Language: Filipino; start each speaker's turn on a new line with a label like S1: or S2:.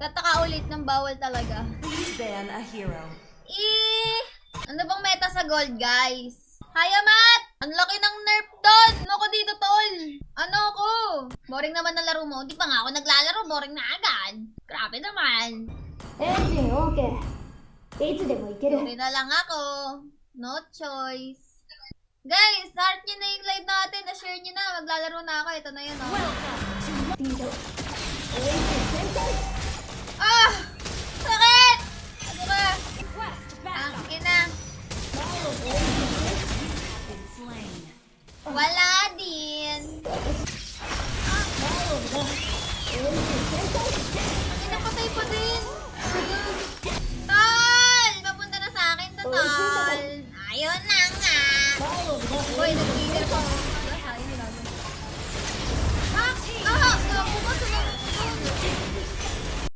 S1: Tataka ulit ng bawal talaga.
S2: Please ban a hero.
S1: Ano bang meta sa gold, guys? Hi, Amat! Ang laki ng nerf doon! Ano ko dito, tol? Ano ko? Boring naman na laro mo. Hindi pa nga ako naglalaro. Boring na agad. Grabe naman.
S3: エンジン OK いつでも行ける
S1: Sorry na lang ako. No choice. Guys, start nyo na yung live natin. Na-share nyo na. Maglalaro na ako. Ito na yun, oh.
S3: スピード